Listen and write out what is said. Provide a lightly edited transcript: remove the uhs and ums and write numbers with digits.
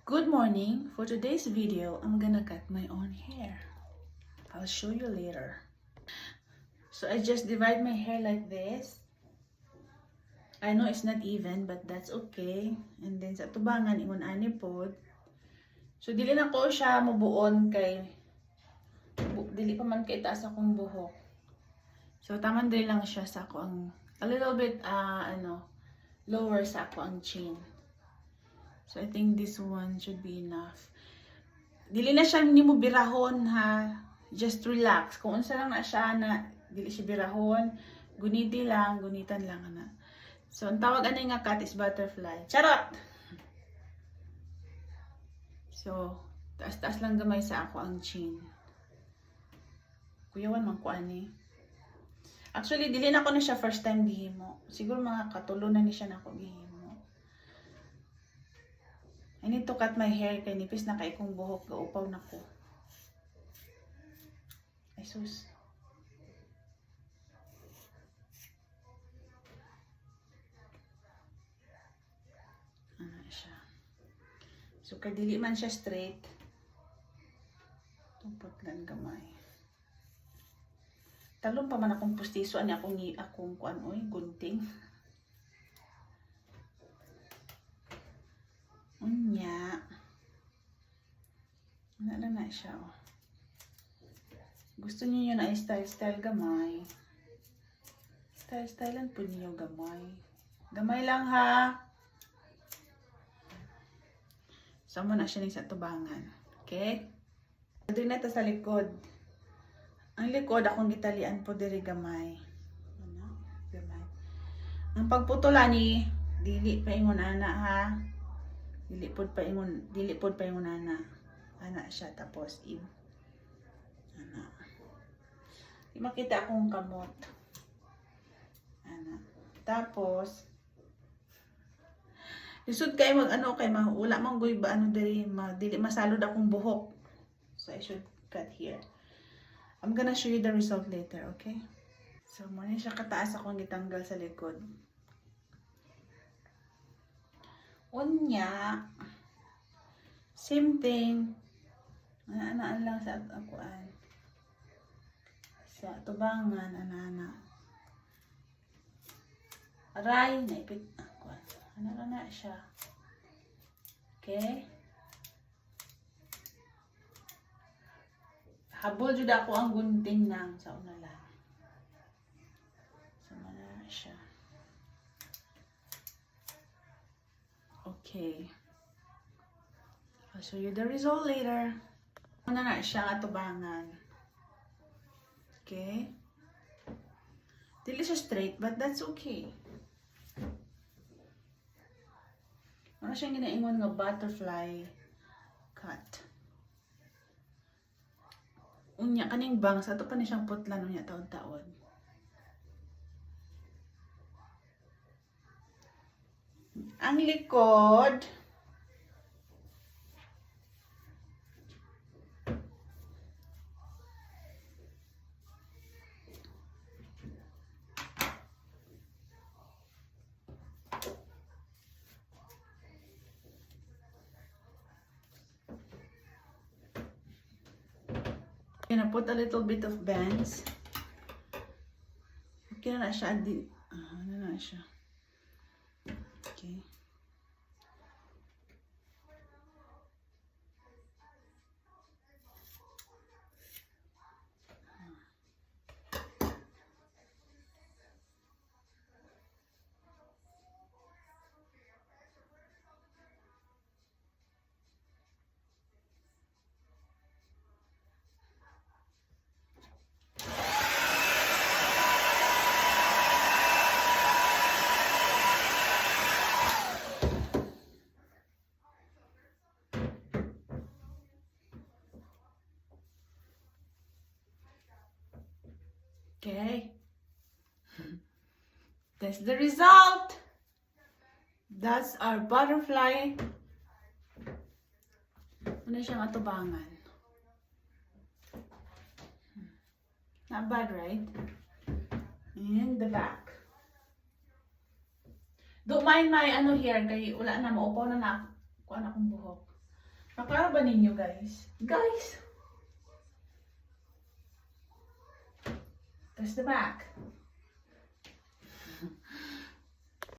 Good morning. For today's video, I'm gonna cut my own hair. I'll show you later. So I just divide my hair like this. I know it's not even, but that's okay. And then sa tubangan, ingon ani pod. So dili na ko siya mubuon kay dili pa man kay taas akong buhok. So taman dili lang siya sa ako ang a little bit lower sa ako ang chin. So I think this one should be enough. Dili na siya nimo birahon ha. Just relax. Kung unsa lang na siya na dili siya birahon, gunitan lang na. So ang tawag ani nga cat is butterfly. Charot. So taas-taas lang gamay sa ako ang chin. Kuyawan man ko ani. Actually dili na ko na siya first time gihimo. Siguro mga katulo na ni siya na ako gihimo. I need to cut my hair kay nipis na kay kong buhok, gaupaw na ko. Ay sus. Ano siya. So kay dili man siya straight. Tupot lang gamay. Talon pa man akong pustiso ani akong kuan oy gunting. Unya. Ano na siya. Oh. Gusto niyo na i-style gamay. Stylean po niyo gamay. Gamay lang ha. Sama na siya sa tubangan. Okay? Doon na ito sa likod. Ang likod akong gitalian po diri gamay. Ano? Gamay. Ang pagputulan ni dili pa ingon ana ha. Dili pod pa ingon ana. Ana siya tapos ana. Di makita akong kamot. Ana. Tapos lisod kay mag kay wala man goy ba diri dili masalod akong buhok. So I should cut here. I'm gonna show you the result later, okay? So mo siya kataas akong gitanggal sa likod. Unya, same thing. Anaan lang sa akuan. Sa tubangan, ana. Aray, naipit akuan. Ano na siya. Okay? Habol jud ako ang gunting nang sa una lang. Sama na siya. Okay. I'll show you the result later. Ano na siya nga tubangan. Okay? Dili siya straight, but that's okay. Ano siyang ginaingon nga butterfly cut. Unya, kaning bangs, ato pa ni siyang putlan unya taon-taon. Ang likod, gonna put a little bit of bangs. Okay na siya. Ano na siya. Okay. Okay. That's the result. That's our butterfly. Ano siyang atubangan? Not bad, right? And the back. Don't mind my here, kay wala na, maupaw na kuha na akong buhok. Kita ba ninyo guys? Guys! That's the back.